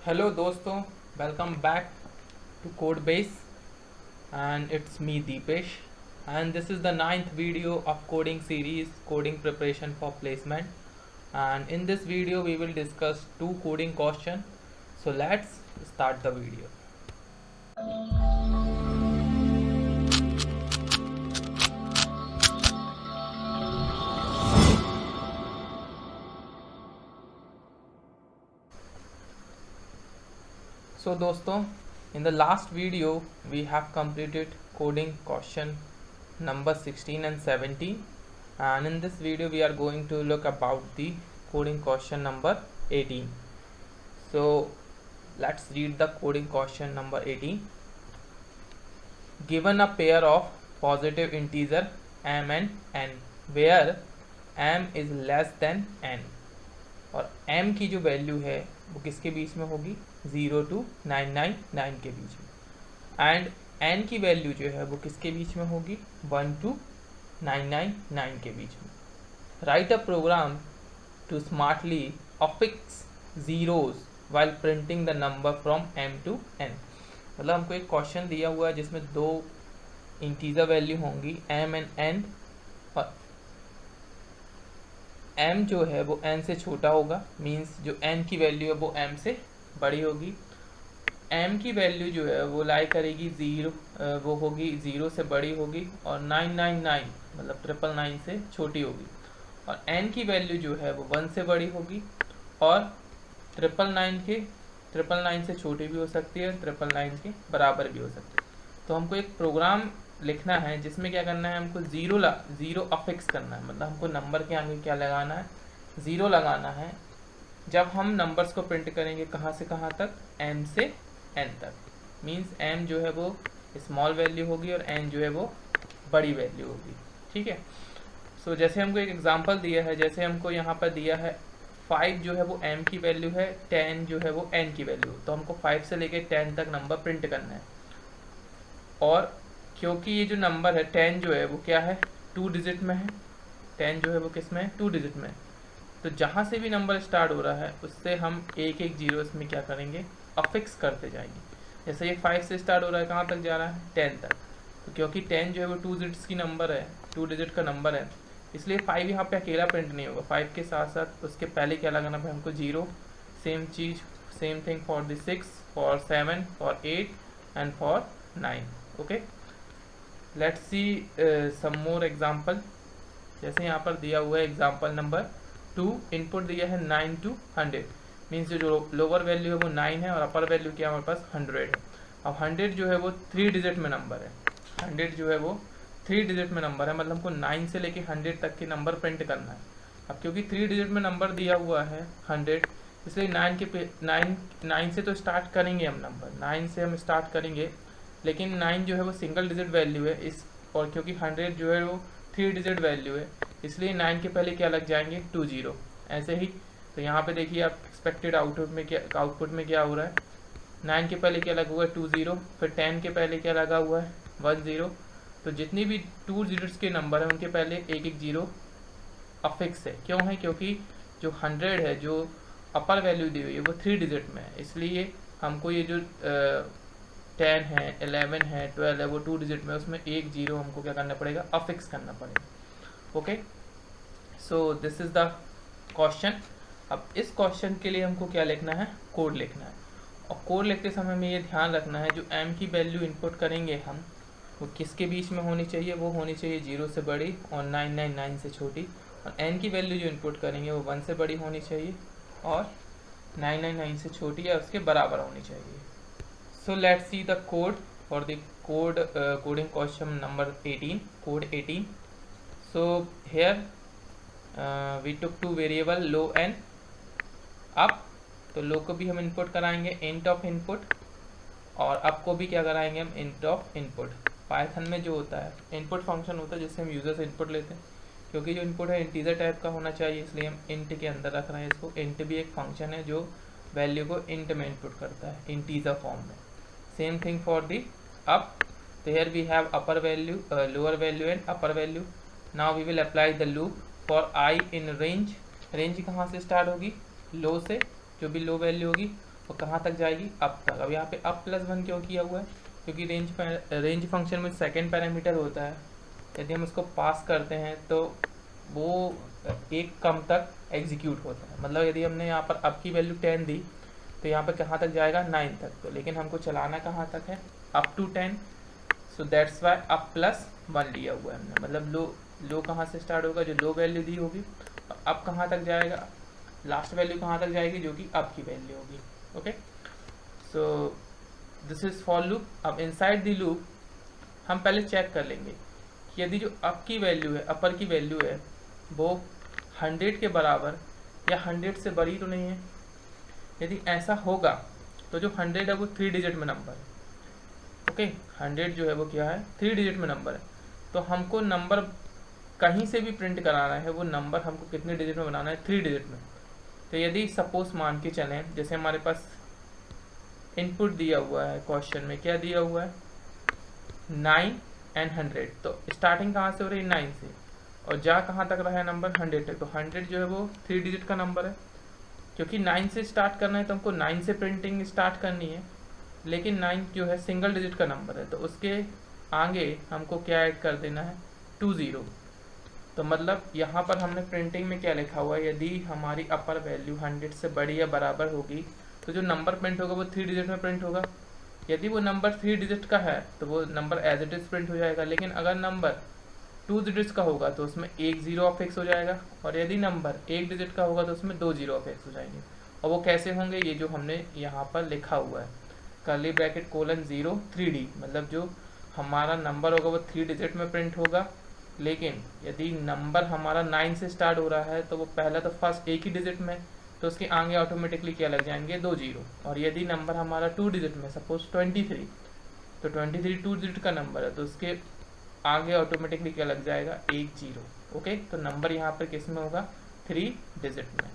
Hello दोस्तों, welcome back to Codebase and it's me Deepesh and this is the ninth video of coding series Coding Preparation for Placement, and in this video we will discuss two coding questions. So let's start the video. So दोस्तों, in the last video we have completed coding question number 16 and 17, and in this video we are going to look about the coding question number 18. So let's read the coding question number 18. Given a pair of positive integer m and n where m is less than n, और m की जो value है वो किसके बीच में होगी, 0 to 999 के बीच में, एंड n की वैल्यू जो है वो किसके बीच में होगी, 1 to 999 के बीच में. Write a program to smartly affix zeros while printing the number from m to n. मतलब हमको एक क्वेश्चन दिया हुआ है जिसमें दो इंटीजर वैल्यू होंगी m एंड n, और m जो है वो n से छोटा होगा, मींस जो n की वैल्यू है वो m से बड़ी होगी. m की वैल्यू जो है वो लाई करेगी 0, वो होगी 0 से बड़ी होगी, और 999 मतलब 999 से छोटी होगी, और n की वैल्यू जो है वो 1 से बड़ी होगी, और 999 से छोटी भी हो सकती है, 999 के बराबर भी हो सकती है. तो हमको एक प्रोग्राम लिखना है जिसमें क्या करना है, हमको ज़ीरो अफिक्स करना है. मतलब हमको नंबर के आगे क्या लगाना है, 0 लगाना है जब हम नंबर्स को प्रिंट करेंगे कहाँ से कहाँ तक, m से n तक. मींस m जो है वो स्मॉल वैल्यू होगी और n जो है वो बड़ी वैल्यू होगी. ठीक है. सो जैसे हमको एक एग्जांपल दिया है, जैसे हमको यहाँ पर दिया है 5 जो है वो m की वैल्यू है, 10 जो है वो n की वैल्यू, तो हमको 5 से लेके 10 तक नंबर प्रिंट करना है. और क्योंकि ये जो नंबर है 10 जो है वो क्या है, 2 डिजिट में है. 10 जो है वो किस में है, 2 डिजिट में. तो जहाँ से भी नंबर स्टार्ट हो रहा है उससे हम एक एक जीरो इसमें क्या करेंगे, अफिक्स करते जाएंगे. जैसे ये 5 से स्टार्ट हो रहा है, कहाँ तक जा रहा है, 10 तक. तो क्योंकि 10 जो है वो 2 डिजिट्स की नंबर है, 2 डिजिट का नंबर है, इसलिए 5 यहाँ पे अकेला प्रिंट नहीं होगा. 5 के साथ साथ उसके पहले क्या लगाना है हमको, 0. सेम चीज, same thing for the 6, for 7, for 8 and for 9. Okay, let's see some more example. जैसे यहाँ पर दिया हुआ है एग्जाम्पल नंबर 2, इनपुट दिया है 9 to 100. मीन्स जो लोअर वैल्यू है वो 9 है और अपर वैल्यू क्या हमारे पास 100 है. अब 100 जो है वो 3 डिजिट में नंबर है. 100 जो है वो 3 डिजिट में नंबर है, मतलब हमको 9 से लेके 100 तक के नंबर प्रिंट करना है. अब क्योंकि 3 डिजिट में नंबर दिया हुआ है 100, इसलिए 9 से तो स्टार्ट करेंगे हम नंबर, 9 से हम स्टार्ट करेंगे, लेकिन 9 जो है वो सिंगल डिजिट वैल्यू है इस, और क्योंकि 100 जो है वो 3 डिजिट वैल्यू है, इसलिए 9 के पहले क्या लग जाएंगे, 2 0. ऐसे ही तो यहाँ पे देखिए आप एक्सपेक्टेड आउटपुट में क्या हो रहा है, 9 के पहले क्या लगा हुआ है, 2 0, फिर 10 के पहले क्या लगा हुआ है, 1 0. तो जितनी भी 2 डिजिट्स के नंबर हैं उनके पहले एक एक जीरो अफिक्स है. क्यों है, क्योंकि जो 100 है, जो अपर वैल्यू दी हुई है वो 3 डिजिट में है, इसलिए हमको ये जो 10 है, 11 है, 12 है, वो 2 डिजिट में, उसमें एक जीरो हमको क्या करना पड़ेगा, अफिक्स करना पड़ेगा. Okay, so this is the question. अब इस क्वेश्चन के लिए हमको क्या लिखना है, कोड लिखना है. और कोड लिखते समय में ये ध्यान रखना है, जो m की वैल्यू इनपुट करेंगे हम, वो किसके बीच में होनी चाहिए, वो होनी चाहिए 0 से बड़ी और 999 से छोटी. और n की वैल्यू जो इनपुट करेंगे वो 1 से बड़ी होनी चाहिए और 999 से छोटी या उसके बराबर होनी चाहिए. So let's see the code for the coding question number 18, code 18. So here we took two variable low and up. तो लो को भी हम इनपुट कराएंगे int of input, और up को भी क्या कराएंगे हम, int of input. पाइथन में जो होता है इनपुट फंक्शन होता है जिससे हम यूजर से इनपुट लेते हैं. क्योंकि जो इनपुट है इंटीजर टाइप का होना चाहिए, इसलिए हम int के अंदर रख रहे हैं इसको. int भी एक फंक्शन है जो वैल्यू को int में इनपुट करता है, इंटीजर फॉर्म में. Same thing for the up. So here we have upper value, lower value and upper value. Now we will apply the loop for I in range. Range कहाँ से start होगी, लो से, जो भी low value होगी वो कहाँ तक जाएगी, अप तक। अब यहाँ पे अप +1 क्यों किया हुआ है, क्योंकि रेंज फंक्शन में सेकेंड पैरामीटर होता है, यदि हम उसको पास करते हैं तो वो एक कम तक एग्जीक्यूट होता है। मतलब यदि हमने यहाँ पर अप की वैल्यू 10 दी तो यहाँ पर कहाँ तक जाएगा, 9 तक। तो लेकिन हमको चलाना कहाँ तक है, up to 10। So that's why up +1 लिया हुआ है हमने। मतलब लो कहाँ से स्टार्ट होगा, जो लो वैल्यू दी होगी, अब कहाँ तक जाएगा, लास्ट वैल्यू कहाँ तक जाएगी, जो कि अप की वैल्यू होगी। Okay, so this is for loop. अब इनसाइड द लूप हम पहले चेक कर लेंगे कि यदि जो अप की वैल्यू है, अपर की वैल्यू है, वो 100 के बराबर या 100 से बड़ी तो नहीं है। यदि ऐसा होगा तो जो 100 है वो 3 डिजिट में नंबर है। ओके, 100 जो है वो क्या है, 3 डिजिट में नंबर है। तो हमको नंबर कहीं से भी प्रिंट कराना है, वो नंबर हमको कितने डिजिट में बनाना है, 3 डिजिट में। तो यदि सपोज मान के चलें, जैसे हमारे पास इनपुट दिया हुआ है क्वेश्चन में, क्या दिया हुआ है, 9 एंड 100। तो स्टार्टिंग कहाँ से हो रही है, 9 से, और जा कहाँ तक रहा है नंबर, 100 तक। तो 100 जो है वो 3 डिजिट का नंबर है। क्योंकि 9 से स्टार्ट करना है तो हमको 9 से प्रिंटिंग स्टार्ट करनी है, लेकिन 9 जो है सिंगल डिजिट का नंबर है, तो उसके आगे हमको क्या ऐड कर देना है, 20। तो मतलब यहाँ पर हमने प्रिंटिंग में क्या लिखा हुआ है, यदि हमारी अपर वैल्यू 100 से बड़ी या बराबर होगी तो जो नंबर प्रिंट होगा वो 3 डिजिट में प्रिंट होगा। यदि वो नंबर 3 डिजिट का है तो वो number as it is print हो जाएगा। लेकिन अगर नंबर 2 डिजिट्स का होगा तो उसमें एक 0 अफिक्स हो जाएगा, और यदि नंबर 1 डिजिट का होगा तो उसमें 2 0 अफिक्स हो जाएंगे। और वो कैसे होंगे, ये जो हमने यहाँ पर लिखा हुआ है, कर्ली ब्रैकेट :0 3D, मतलब जो हमारा नंबर होगा वो 3 डिजिट में प्रिंट होगा। लेकिन यदि नंबर हमारा 9 से स्टार्ट हो रहा है तो वो पहला तो फर्स्ट एक ही डिजिट में, तो उसके आगे ऑटोमेटिकली क्या लग जाएंगे, 2 0। और यदि नंबर हमारा 2 डिजिट में, सपोज 23, तो 23 2 डिजिट का नंबर है, तो उसके आगे ऑटोमेटिकली क्या लग जाएगा, 1 0। ओके, तो नंबर यहाँ पर किस में होगा, 3 डिजिट में।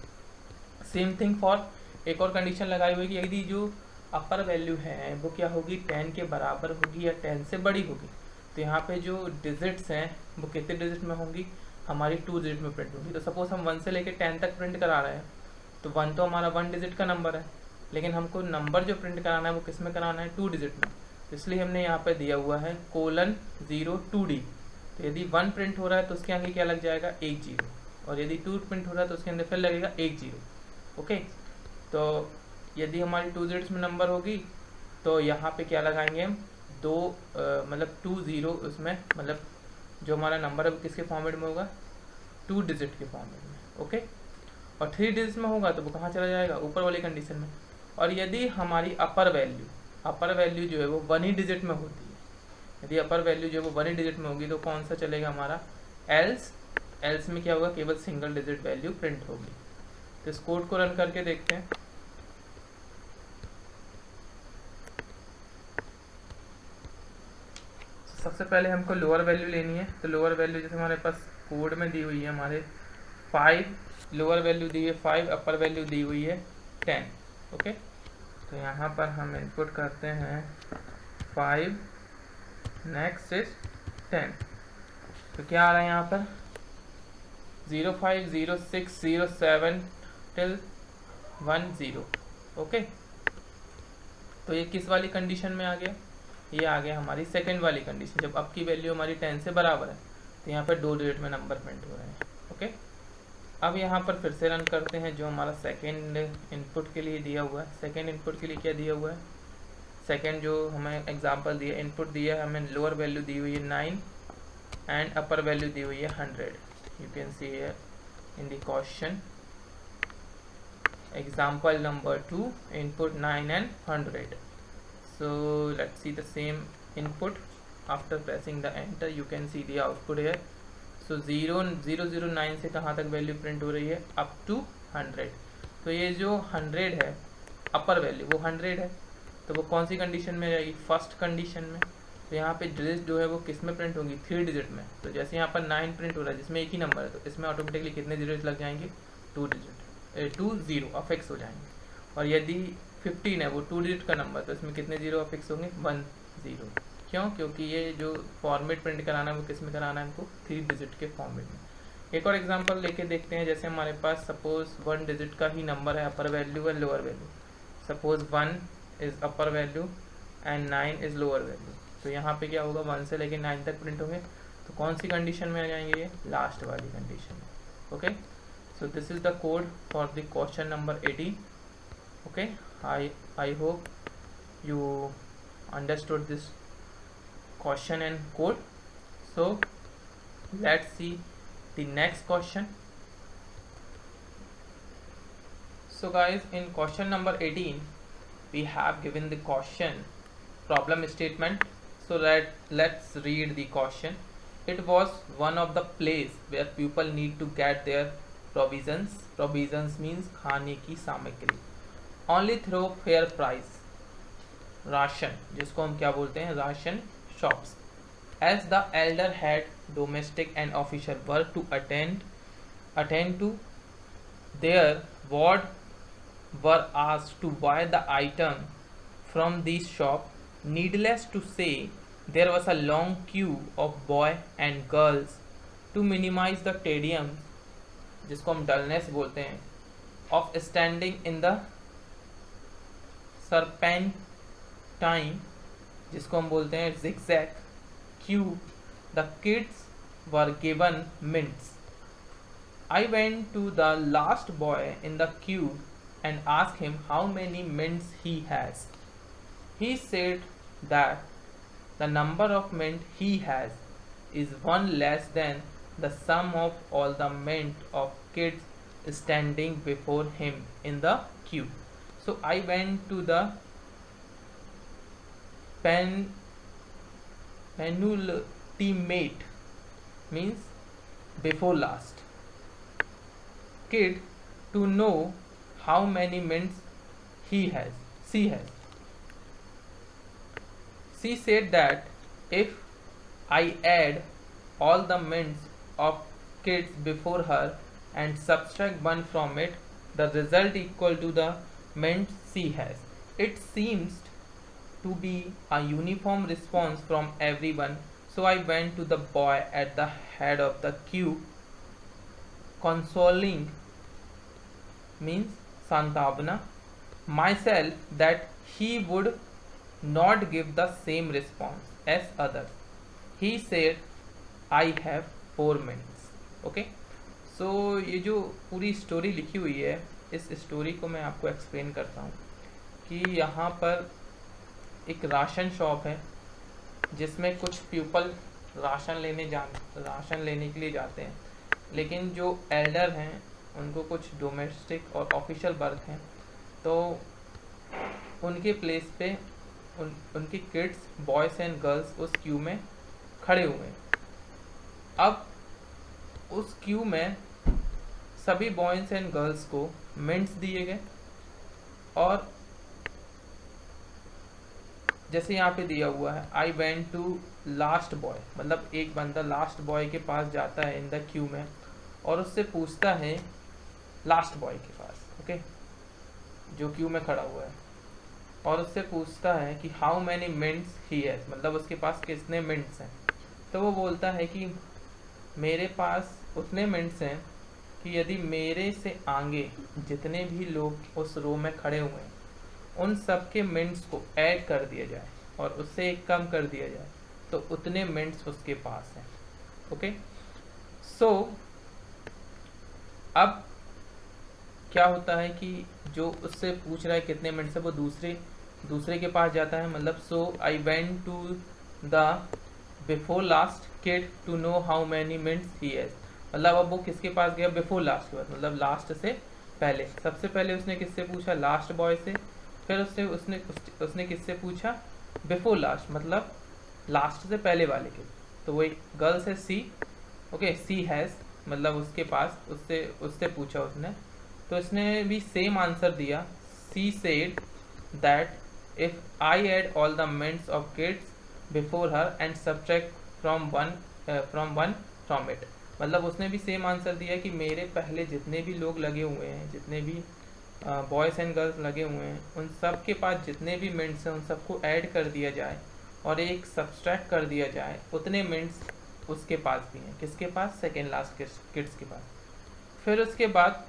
सेम थिंग फॉर एक और कंडीशन लगाई हुई कि यदि जो अपर वैल्यू है वो क्या होगी, 10 के बराबर होगी या 10 से बड़ी होगी, तो यहाँ पे जो डिजिट्स हैं वो कितने डिजिट में होंगी, हमारी 2 डिजिट में प्रिंट होगी। तो सपोज हम 1 से लेकर 10 तक प्रिंट करा रहे हैं, तो 1 तो हमारा 1 डिजिट का नंबर है, लेकिन हमको नंबर जो प्रिंट कराना है वो किस में कराना है, 2 डिजिट में। इसलिए हमने यहाँ पे दिया हुआ है :0 2D। तो यदि 1 प्रिंट हो रहा है तो उसके आगे क्या लग जाएगा, 1 0, और यदि 2 प्रिंट हो रहा है तो उसके अंदर फिर लगेगा 1 0। ओके, तो यदि हमारी 2 डिजिट्स में नंबर होगी तो यहाँ पे क्या लगाएंगे हम, मतलब 2 0 उसमें, मतलब जो हमारा नंबर है वो किसके फॉर्मेट में होगा, 2 डिजिट के फॉर्मेट में। ओके, और 3 डिजिट में होगा तो वो कहाँ चला जाएगा, ऊपर वाली कंडीशन में। और यदि हमारी अपर वैल्यू जो है वो 1 ही डिजिट में होती है, यदि अपर वैल्यू जो है वो 1 ही डिजिट में होगी तो कौन सा चलेगा हमारा, एल्स में क्या होगा, केवल सिंगल डिजिट वैल्यू प्रिंट होगी। तो इस कोड को रन करके देखते हैं। सबसे पहले हमको लोअर वैल्यू लेनी है। तो लोअर वैल्यू जैसे हमारे पास कोड में दी हुई है, हमारे 5 लोअर वैल्यू दी है 5, अपर वैल्यू दी हुई है 10। ओके, तो यहाँ पर हम इनपुट करते हैं 5, नेक्स्ट इज 10। तो क्या आ रहा है यहाँ पर, 0 5 0 6 0 7 till 1 0। ओके, तो ये किस वाली कंडीशन में आ गया, ये आ गया हमारी सेकंड वाली कंडीशन, जब अब की वैल्यू हमारी 10 से बराबर है तो यहाँ पर 2 डिजिट में नंबर प्रिंट हो रहे हैं। ओके, अब यहाँ पर फिर से रन करते हैं जो हमारा सेकंड इनपुट के लिए दिया हुआ है। सेकंड इनपुट के लिए क्या दिया हुआ है, सेकंड जो हमें एग्जांपल दिया, इनपुट दिया है हमें, लोअर वैल्यू दी हुई है 9 एंड अपर वैल्यू दी हुई है 100। You can see here in the question, example number 2, input 9 and 100. So let's see the same input. After pressing the enter you can see the output here. So 009 से कहाँ तक value print हो रही है, up to 100। तो ये जो 100 है अपर वैल्यू, वो 100 है, तो वो कौन सी कंडीशन में रहेगी, फर्स्ट कंडीशन में। तो यहाँ पे डिजिट जो है वो किस में प्रिंट होगी, 3 डिजिट में। तो जैसे यहाँ पर 9 प्रिंट हो रहा है जिसमें एक ही नंबर है, तो इसमें ऑटोमेटिकली कितने डिजिट लग जाएंगे, 2 0 अफिक्स हो जाएंगे। और यदि 15 है वो 2 डिजिट का नंबर, तो इसमें कितने 0 अफिक्स होंगे, 1 0। क्यों, क्योंकि ये जो फॉर्मेट प्रिंट कराना है वो किस में कराना है हमको, 3 डिजिट के फॉर्मेट में। एक और एग्जांपल लेके देखते हैं, जैसे हमारे पास सपोज 1 डिजिट का ही नंबर है, अपर वैल्यू और lower value. Suppose 1 is upper value and 9 is lower value, तो यहाँ पे क्या होगा 1 से लेके 9 तक प्रिंट होंगे, तो कौन सी कंडीशन में आ जाएंगे ये, लास्ट वाली कंडीशन में। Okay, so this is the code for the question number 18। Okay, I hope you understood this question and code. So let's see the next question. So guys, in question number 18 we have given the question problem statement. So let's read the question. It was one of the place where people need to get their provisions means खाने की सामग्री, only through fair price, ration जिसको हम क्या बोलते हैं, ration shops. As the elder had domestic and official work to attend to their ward were asked to buy the item from this shop. Needless to say there was a long queue of boy and girls to minimise the tedium, जिसको हम dullness बोलते हैं, of standing in the serpent time, जिसको हम बोलते हैं zigzag queue, the kids were given mints. I went to the last boy in the queue and asked him how many mints he has. He said that the number of mint he has is one less than the sum of all the mint of kids standing before him in the queue. So I went to the penultimate means before last kid to know how many mints she has. She said that if I add all the mints of kids before her and subtract one from it, the result equal to the mints she has. It seems to be a uniform response from everyone, so I went to the boy at the head of the queue, consoling means santavana myself that he would not give the same response as others. He said I have 4 minutes. Okay, so ये जो पूरी story लिखी हुई है, इस story को मैं आपको एक्सप्लेन करता हूँ कि यहाँ पर एक राशन शॉप है जिसमें कुछ पीपल राशन लेने के लिए जाते हैं, लेकिन जो एल्डर हैं उनको कुछ डोमेस्टिक और ऑफिशियल वर्क हैं, तो उनके प्लेस पे उनके किड्स बॉयज़ एंड गर्ल्स उस क्यू में खड़े हुए हैं। अब उस क्यू में सभी बॉयज़ एंड गर्ल्स को मिंट्स दिए गए, और जैसे यहाँ पे दिया हुआ है I went to last boy, मतलब एक बंदा लास्ट बॉय के पास जाता है इन द क्यू में और उससे पूछता है लास्ट बॉय के पास, ओके, जो क्यू में खड़ा हुआ है, और उससे पूछता है कि how many mints he has, मतलब उसके पास कितने मिंट्स हैं। तो वो बोलता है कि मेरे पास उतने मिंट्स हैं कि यदि मेरे से आगे जितने भी लोग उस रो में खड़े हुए हैं उन सब के मिंट्स को ऐड कर दिया जाए और उससे एक कम कर दिया जाए तो उतने मिंट्स उसके पास हैं। ओके, सो अब क्या होता है कि जो उससे पूछ रहा है कितने मिनट्स है वो दूसरे के पास जाता है, मतलब so I went to the before last kid to know how many minutes he has, मतलब अब वो किसके पास गया, बिफोर लास्ट के बाद, मतलब लास्ट से पहले। सबसे पहले उसने किससे पूछा, लास्ट बॉय से, फिर उसने किससे पूछा, बिफोर लास्ट, मतलब लास्ट से पहले वाले के, तो वही गर्ल्स है सी, ओके, सी हैज़, मतलब उसके पास उससे पूछा उसने, तो इसने भी सेम आंसर दिया। She said that if I add all the mints of kids before her and subtract from one from it, मतलब उसने भी सेम आंसर दिया कि मेरे पहले जितने भी लोग लगे हुए हैं, जितने भी बॉयज़ एंड गर्ल्स लगे हुए हैं, उन सब के पास जितने भी मिनट्स हैं उन सबको ऐड कर दिया जाए और एक सब्सट्रैक्ट कर दिया जाए, उतने मिनट्स उसके पास भी हैं। किसके पास, सेकेंड लास्ट किड्स के पास। फिर उसके बाद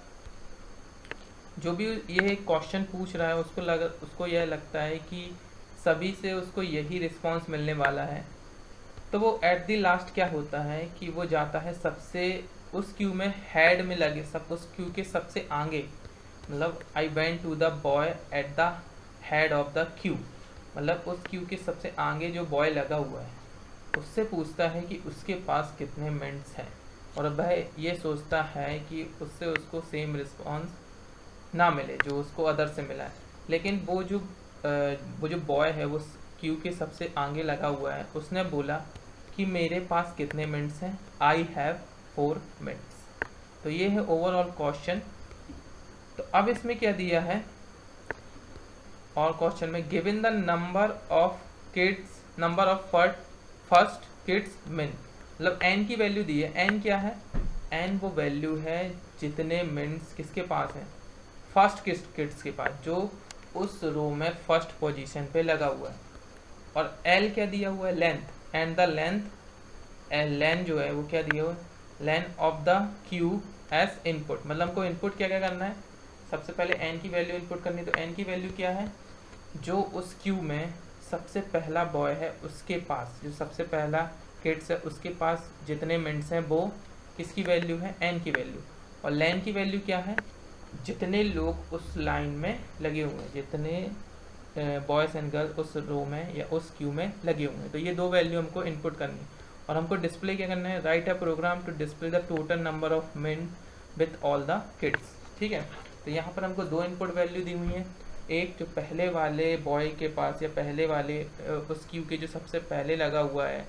जो भी ये क्वेश्चन पूछ रहा है उसको यह लगता है कि सभी से उसको यही रिस्पांस मिलने वाला है, तो वो एट द लास्ट क्या होता है कि वो जाता है सबसे उस क्यू में हेड में लगे, सब उस क्यू के सबसे आगे, मतलब I went to the boy at the head of the queue, मतलब उस क्यू के सबसे आगे जो बॉय लगा हुआ है उससे पूछता है कि उसके पास कितने मिनट्स हैं, और वह ये सोचता है कि उससे उसको सेम रिस्पॉन्स ना मिले जो उसको अदर से मिला है। लेकिन वो जो बॉय है वो क्यू के सबसे आगे लगा हुआ है, उसने बोला कि मेरे पास कितने मिनट्स हैं, आई हैव 4 मिनट्स। तो ये है ओवरऑल क्वेश्चन। तो अब इसमें क्या दिया है, और क्वेश्चन में given the number of first kids मिन, मतलब एन की वैल्यू दी है। एन क्या है, एन वो वैल्यू है जितने मिनट्स किसके पास है, फर्स्ट किड्स के पास, जो उस रो में फर्स्ट पोजीशन पे लगा हुआ है। और एल क्या दिया हुआ है, लेंथ, एंड द लेंथ जो है वो क्या दिया हुआ है, length of the queue as input, मतलब हमको इनपुट क्या क्या करना है, सबसे पहले एन की वैल्यू इनपुट करनी। तो एन की वैल्यू क्या है, जो उस क्यू में सबसे पहला बॉय है उसके पास, जो सबसे पहला किड्स है उसके पास जितने मिनट्स हैं वो किसकी वैल्यू है, एन की वैल्यू। और लेन की वैल्यू क्या है, जितने लोग उस लाइन में लगे हुए हैं, जितने बॉयज़ एंड गर्ल्स उस रो में या उस क्यू में लगे हुए हैं। तो ये दो वैल्यू हमको इनपुट करनी, और हमको डिस्प्ले क्या करना है, write a program to display the total number of min with all the kids. ठीक है, तो यहाँ पर हमको दो इनपुट वैल्यू दी हुई है, एक जो पहले वाले बॉय के पास या पहले वाले उस क्यू के जो सबसे पहले लगा हुआ है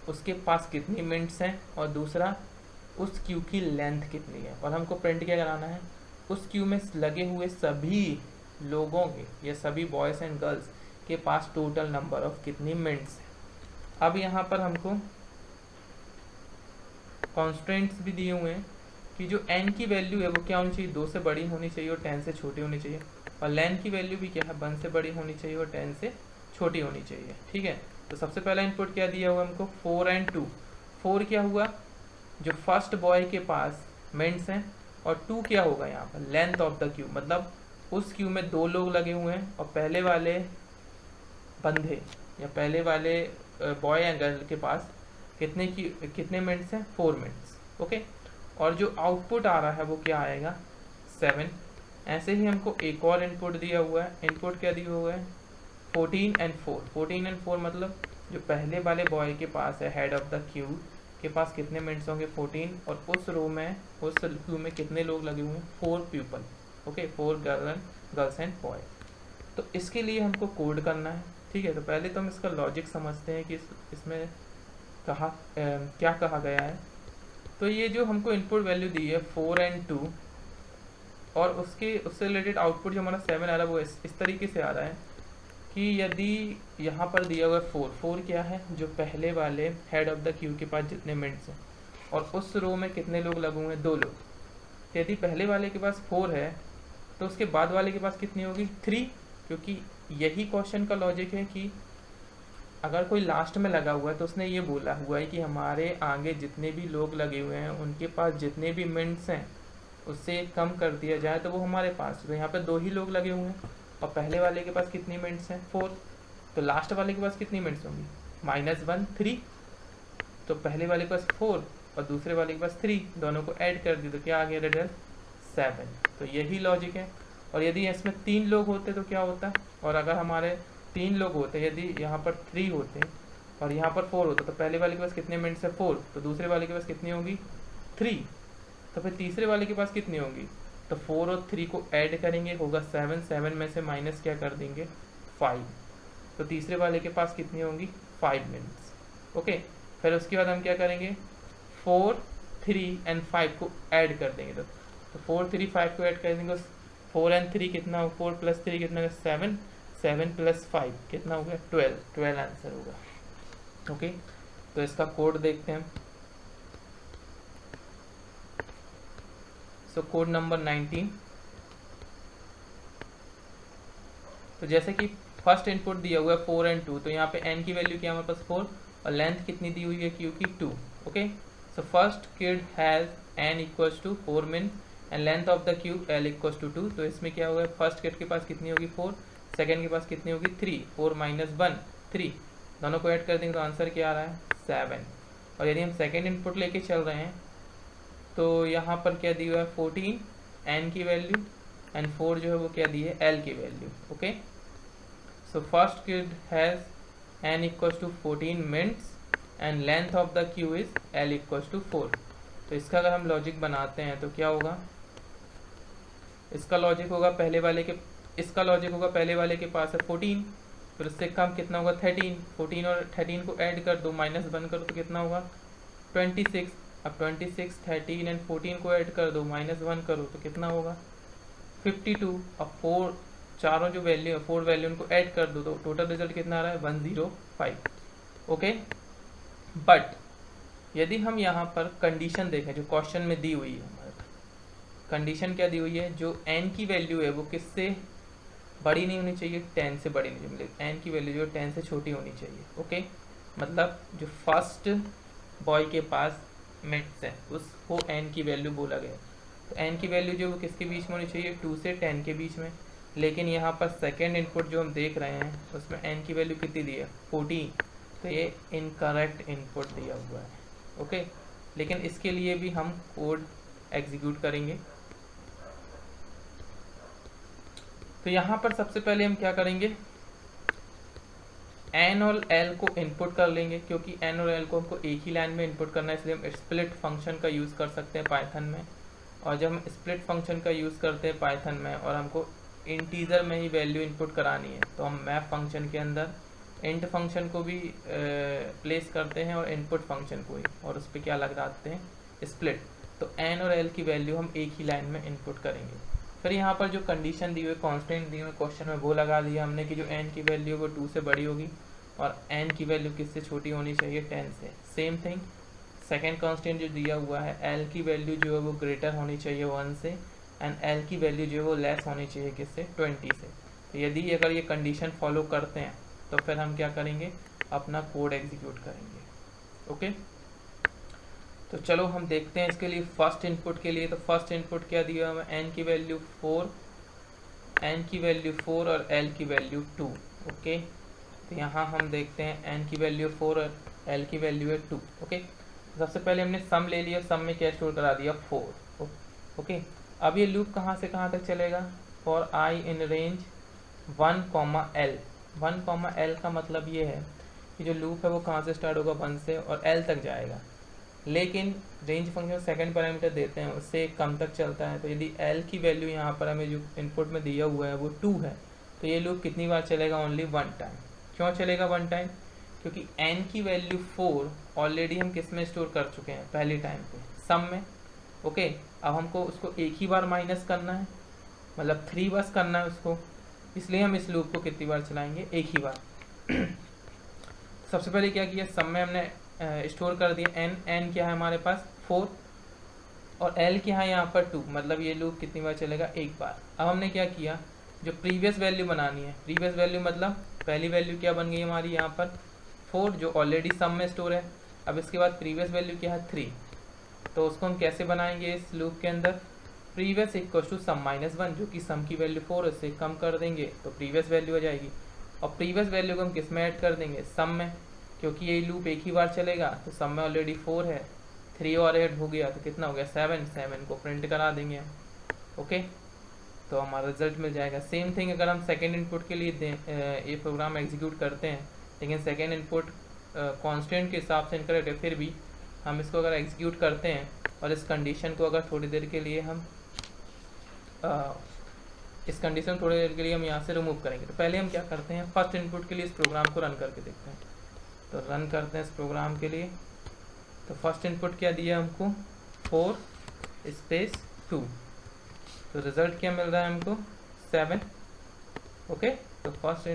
उसके पास कितनी मिनट्स हैं, और दूसरा उस क्यू की लेंथ कितनी है। और हमको प्रिंट क्या कराना है, उस क्यू में लगे हुए सभी लोगों के या सभी बॉयज़ एंड गर्ल्स के पास टोटल नंबर ऑफ कितनी मिनट्स है। अब यहाँ पर हमको कॉन्स्टेंट्स भी दिए हुए हैं कि जो n की वैल्यू है वो क्या होनी चाहिए, 2 से बड़ी होनी चाहिए और 10 से छोटी होनी चाहिए, और लेन की वैल्यू भी क्या है, 1 से बड़ी होनी चाहिए और 10 से छोटी होनी चाहिए। ठीक है, तो सबसे पहला इनपुट क्या दिया हुआ हमको, 4 and 2। 4 क्या हुआ, जो फर्स्ट बॉय के पास मिनट्स हैं, और 2 क्या होगा यहाँ पर, लेंथ ऑफ द क्यू, मतलब उस क्यू में 2 लोग लगे हुए हैं और पहले वाले बंदे या पहले वाले बॉय या गर्ल के पास कितने मिनट्स हैं, 4 मिनट्स। ओके, और जो आउटपुट आ रहा है वो क्या आएगा, 7। ऐसे ही हमको एक और इनपुट दिया हुआ है, इनपुट क्या दिया हुआ है, 14 and 4। 14 and 4 मतलब जो पहले वाले बॉय के पास है हेड ऑफ द क्यू के पास कितने मिनट्स होंगे, 14, और उस रो में उस क्यू में कितने लोग लगे हुए हैं, 4 people. Okay, 4 girls and boy. तो इसके लिए हमको कोड करना है। ठीक है, तो पहले तो हम इसका लॉजिक समझते हैं कि इसमें क्या कहा गया है। तो ये जो हमको इनपुट वैल्यू दी है 4 and 2, और उससे रिलेटेड आउटपुट जो हमारा 7 आ रहा है वो इस तरीके से आ रहा है कि यदि यहाँ पर दिया हुआ है 4 क्या है, जो पहले वाले हेड ऑफ द क्यू के पास जितने मिनट्स हैं, और उस रो में कितने लोग लगे हुए हैं, 2 लोग। तो यदि पहले वाले के पास 4 है तो उसके बाद वाले के पास कितनी होगी, 3, क्योंकि यही क्वेश्चन का लॉजिक है कि अगर कोई लास्ट में लगा हुआ है तो उसने ये बोला हुआ है कि हमारे आगे जितने भी लोग लगे हुए हैं उनके पास जितने भी मिनट्स हैं उससे कम कर दिया जाए तो वो हमारे पास, तो यहाँ पे 2 ही लोग लगे हुए हैं और पहले वाले के पास कितनी मिनट्स हैं, 4, तो लास्ट वाले के पास कितनी मिनट्स होंगी, -1 3, तो पहले वाले के पास 4 और दूसरे वाले के पास 3, दोनों को ऐड कर दी तो क्या आ गया रिजल्ट, 7। तो यही लॉजिक है। और यदि इसमें 3 लोग होते तो क्या होता, और अगर हमारे 3 लोग होते, यदि यहाँ पर 3 होते और यहाँ पर 4 होता, तो पहले वाले के पास कितने मिनट्स है, 4, तो दूसरे वाले के पास कितनी होगी, 3, तो फिर तीसरे वाले के पास कितनी होगी, तो 4 और 3 को ऐड करेंगे होगा 7, 7 में से माइनस क्या कर देंगे, 5, तो तीसरे वाले के पास कितनी होंगी, 5 मिनट्स। ओके, फिर उसके बाद हम क्या करेंगे, 4, 3 and 5 को ऐड कर देंगे, तो 4, 3, 5 को ऐड कर देंगे, 4 and 3 कितना हो, 4 + 3 कितना होगा, 7, 7 + 5 कितना हो गया, 12 आंसर होगा। ओके, तो इसका कोड देखते हैं। So code number 19। तो जैसे कि फर्स्ट इनपुट दिया हुआ है 4 and 2, तो यहाँ पे n की वैल्यू क्या है हमारे पास 4, और लेंथ कितनी दी हुई है q की 2। Okay, so first kid has n = 4 min and length of the queue L equals to 2। तो इसमें क्या होगा, फर्स्ट किट के पास कितनी होगी 4, सेकेंड के पास कितनी होगी 3, 4 माइनस 1 3, दोनों को ऐड कर देंगे तो आंसर क्या आ रहा है 7। और यदि हम सेकेंड इनपुट लेके चल रहे हैं तो यहाँ पर क्या दिया है 14 n की वैल्यू एंड 4 जो है वो क्या दी है L की वैल्यू। Okay, so first kid has n equals to 14 mints and length of the queue is L equals to 4। तो इसका अगर हम लॉजिक बनाते हैं तो क्या होगा, इसका लॉजिक होगा पहले वाले के पास है 14, फिर उससे कम कितना होगा 13, 14 और 13 को ऐड कर दो, माइनस 1 करो तो कितना होगा 26। अब 26, 13 एंड 14 को ऐड कर दो, माइनस 1 करो तो कितना होगा 52। अब 4 चारों जो वैल्यू है 4 वैल्यू उनको ऐड कर दो तो टोटल रिजल्ट कितना आ रहा है 105। ओके, बट यदि हम यहाँ पर कंडीशन देखें जो क्वेश्चन में दी हुई है, हमारे कंडीशन क्या दी हुई है, जो n की वैल्यू है वो किससे बड़ी नहीं होनी चाहिए, 10 से बड़ी नहीं चाहिए, मतलब n की वैल्यू जो 10 से छोटी होनी चाहिए। ओके, मतलब जो फर्स्ट बॉय के पास मिनट्स है उसको n की वैल्यू बोला गया, तो n की वैल्यू जो वो किसके बीच में होनी चाहिए 2 से 10 के बीच में। लेकिन यहाँ पर सेकेंड इनपुट जो हम देख रहे हैं उसमें n की वैल्यू कितनी दी है 14, तो ये इनकरेक्ट इनपुट दिया हुआ है। ओके, लेकिन इसके लिए भी हम कोड एग्जीक्यूट करेंगे। तो यहाँ पर सबसे पहले हम क्या करेंगे, n और l को इनपुट कर लेंगे, क्योंकि n और l को हमको एक ही लाइन में इनपुट करना है, इसलिए हम स्प्लिट फंक्शन का यूज़ कर सकते हैं पाइथन में। और जब हम स्प्लिट फंक्शन का यूज़ करते हैं पाइथन में और हमको इंटीजर में ही वैल्यू इनपुट करानी है तो हम मैप फंक्शन के अंदर इंट फंक्शन को भी प्लेस करते हैं और इनपुट फंक्शन को ही, और उस पर क्या लगाते हैं स्प्लिट। तो n और l की वैल्यू हम एक ही लाइन में इनपुट करेंगे। फिर यहाँ पर जो कंडीशन दी हुई कांस्टेंट दी हुई क्वेश्चन में वो लगा दिया हमने कि जो n की वैल्यू वो 2 से बड़ी होगी और n की वैल्यू किससे छोटी होनी चाहिए 10 से। सेम थिंग सेकेंड कांस्टेंट जो दिया हुआ है l की वैल्यू जो है वो ग्रेटर होनी चाहिए 1 से एंड l की वैल्यू जो है वो लेस होनी चाहिए किससे 20 से। तो यदि अगर ये कंडीशन फॉलो करते हैं तो फिर हम क्या करेंगे, अपना कोड एग्जीक्यूट करेंगे। ओके, तो चलो हम देखते हैं इसके लिए फर्स्ट इनपुट के लिए। तो फर्स्ट इनपुट क्या दिया हुआ है, n की वैल्यू 4 और l की वैल्यू 2। ओके, तो यहाँ हम देखते हैं n की वैल्यू 4 और l की वैल्यू है 2। ओके, सबसे पहले हमने सम ले लिया, सम में क्या स्टोर करा दिया 4। ओके, अब ये लूप कहाँ से कहाँ तक चलेगा, for i in range 1, L 1, L का मतलब ये है कि जो लूप है वो कहाँ से स्टार्ट होगा 1 से और L तक जाएगा, लेकिन रेंज फंक्शन सेकंड पैरामीटर देते हैं उससे कम तक चलता है। तो यदि L की वैल्यू यहाँ पर हमें जो इनपुट में दिया हुआ है वो 2 है तो ये लूप कितनी बार चलेगा, ओनली 1 टाइम। क्यों चलेगा 1 टाइम, क्योंकि n की वैल्यू 4 ऑलरेडी हम किस में स्टोर कर चुके हैं पहली टाइम पे सम में। ओके, अब हमको उसको एक ही बार माइनस करना है, मतलब 3 बस करना है उसको, इसलिए हम इस लूप को कितनी बार चलाएंगे, एक ही बार। सबसे पहले क्या किया, सम में हमने स्टोर कर दिया n क्या है हमारे पास 4 और l क्या है यहाँ पर 2, मतलब ये लूप कितनी बार चलेगा, एक बार। अब हमने क्या किया, जो प्रीवियस वैल्यू बनानी है, प्रीवियस वैल्यू मतलब पहली वैल्यू क्या बन गई हमारी यहाँ पर 4 जो ऑलरेडी सम में स्टोर है। अब इसके बाद प्रीवियस वैल्यू क्या है 3, तो उसको हम कैसे बनाएंगे इस लूप के अंदर, previous equal to sum minus 1, जो कि सम की वैल्यू 4 उससे कम कर देंगे तो प्रीवियस वैल्यू आ जाएगी। और प्रीवियस वैल्यू को हम किस में ऐड कर देंगे, सम में, क्योंकि ये लूप एक ही बार चलेगा तो सम में ऑलरेडी 4 है, 3 और ऐड हो गया तो कितना हो गया 7 को प्रिंट करा देंगे हम। ओके, तो हमारा रिजल्ट मिल जाएगा। सेम थिंग अगर हम सेकेंड इनपुट के लिए ये प्रोग्राम एग्जीक्यूट करते हैं, लेकिन सेकेंड इनपुट कॉन्स्टेंट के हिसाब से इनकरेक्ट है, फिर भी हम इसको अगर एग्जीक्यूट करते हैं और इस कंडीशन को अगर थोड़ी देर के लिए हम यहाँ से रिमूव करेंगे। तो पहले हम क्या करते हैं, फर्स्ट इनपुट के लिए इस प्रोग्राम को रन करके देखते हैं। तो रन करते हैं इस प्रोग्राम के लिए। तो फर्स्ट इनपुट क्या दिया हमको 4 स्पेस 2, तो रिज़ल्ट क्या मिल रहा है हमको 7। ओके, तो फर्स्ट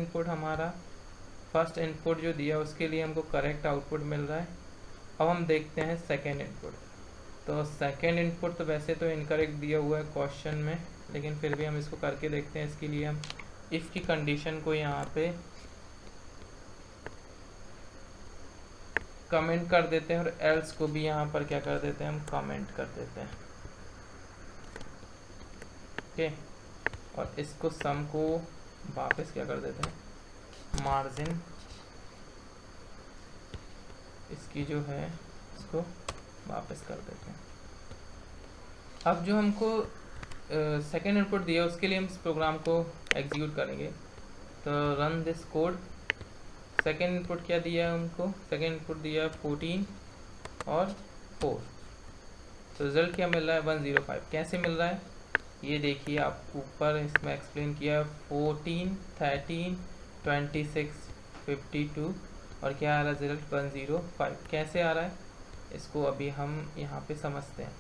इनपुट जो दिया उसके लिए हमको करेक्ट आउटपुट मिल रहा है। अब हम देखते हैं सेकेंड इनपुट। तो सेकेंड इनपुट तो वैसे तो इनकरेक्ट दिया हुआ है क्वेश्चन में, लेकिन फिर भी हम इसको करके देखते हैं। इसके लिए हम इफ़ की कंडीशन को यहाँ पे कमेंट कर देते हैं और एल्स को भी यहाँ पर क्या कर देते हैं, हम कमेंट कर देते हैं। ओके, और इसको सम को वापस क्या कर देते हैं, मार्जिन इसकी जो है इसको वापस कर देते हैं। अब जो हमको सेकेंड इनपुट दिया उसके लिए हम इस प्रोग्राम को एग्जीक्यूट करेंगे। तो run this code. Second input क्या दिया है हमको, सेकेंड इनपुट दिया है 14 और 4। तो रिजल्ट क्या मिल रहा है 105। कैसे मिल रहा है ये देखिए, आप ऊपर इसमें एक्सप्लेन किया 14, 13, 26, 52 और क्या आ रहा है रिजल्ट 105। कैसे आ रहा है इसको अभी हम यहाँ पे समझते हैं।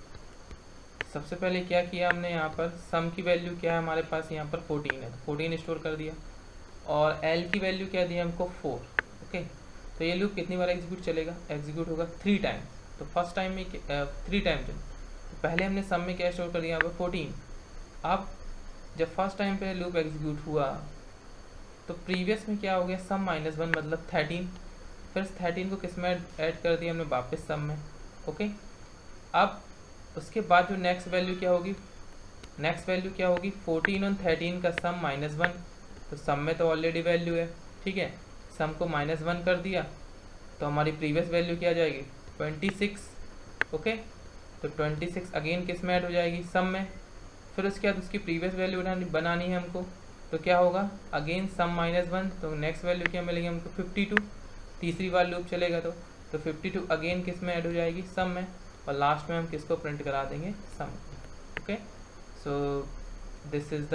सबसे पहले क्या किया हमने, यहाँ पर सम की वैल्यू क्या है हमारे पास, यहाँ पर 14 है तो 14 स्टोर कर दिया, और एल की वैल्यू क्या दिया हमको 4। ओके, तो ये लूप कितनी बार एग्जीक्यूट चलेगा, एग्जीक्यूट होगा 3 टाइम। तो फर्स्ट टाइम में 3 टाइम चल, तो पहले हमने सम में क्या स्टोर कर दिया यहाँ पर 14। अब जब फर्स्ट टाइम पे लूप एग्जीक्यूट हुआ तो प्रीवियस में क्या हो गया, सम -1 मतलब 13। फिर 13 को किस में ऐड कर दिया हमने, वापस सम में। ओके, अब उसके बाद जो नेक्स्ट वैल्यू क्या होगी, नेक्स्ट वैल्यू क्या होगी 14 और 13 का सम -1। तो सम में तो ऑलरेडी वैल्यू है, ठीक है, सम को -1 कर दिया तो हमारी प्रीवियस वैल्यू क्या आ जाएगी 26। ओके, तो 26 अगेन किस में ऐड हो जाएगी, सम में। फिर उसके बाद उसकी प्रीवियस वैल्यू बनानी है हमको, तो क्या होगा अगेन सम -1, तो नेक्स्ट वैल्यू क्या मिलेगी हमको 52। तीसरी बार लूप चलेगा तो 52 अगेन किस में ऐड हो जाएगी, सम में, और लास्ट में हम किसको प्रिंट करा देंगे, sum. Okay, so this is the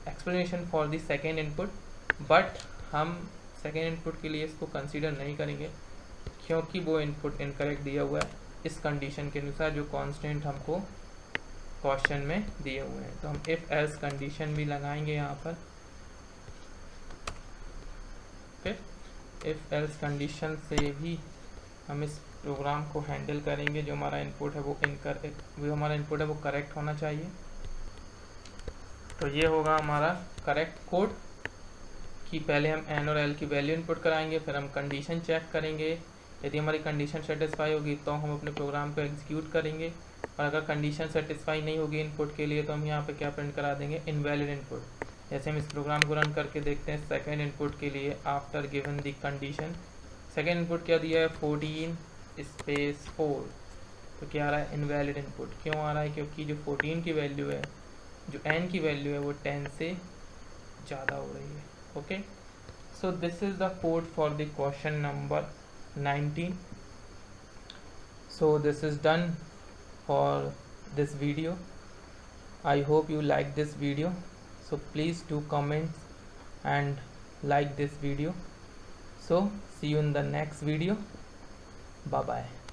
explanation for the second input. But हम सेकेंड इनपुट के लिए इसको कंसीडर नहीं करेंगे क्योंकि वो इनपुट इनकरेक्ट दिया हुआ है इस कंडीशन के अनुसार जो कांस्टेंट हमको क्वेश्चन में दिए हुए हैं। तो हम इफ एल्स कंडीशन भी लगाएंगे यहाँ पर। ओके, इफ एल्स कंडीशन से भी हम इस प्रोग्राम को हैंडल करेंगे। जो हमारा इनपुट है वो हमारा इनपुट है वो करेक्ट होना चाहिए। तो ये होगा हमारा करेक्ट कोड कि पहले हम एन और एल की वैल्यू इनपुट कराएंगे, फिर हम कंडीशन चेक करेंगे। यदि हमारी कंडीशन सेटिस्फाई होगी तो हम अपने प्रोग्राम को एग्जीक्यूट करेंगे, और अगर कंडीशन सेटिस्फाई नहीं होगी इनपुट के लिए तो हम यहाँ पे क्या प्रिंट करा देंगे, इनवैलिड इनपुट। जैसे हम इस प्रोग्राम को रन करके देखते हैं सेकेंड इनपुट के लिए after given the condition. Second input क्या दिया है 14 स्पेस 4, तो क्या आ रहा है इनवैलिड इनपुट। क्यों आ रहा है, क्योंकि जो 14 की वैल्यू है, जो n की वैल्यू है वो 10 से ज़्यादा हो रही है। Okay, so this is the code for the question number 19. So this is done for this video. I hope you like this video, so please do comment and like this video. So see you in the next video. Bye bye.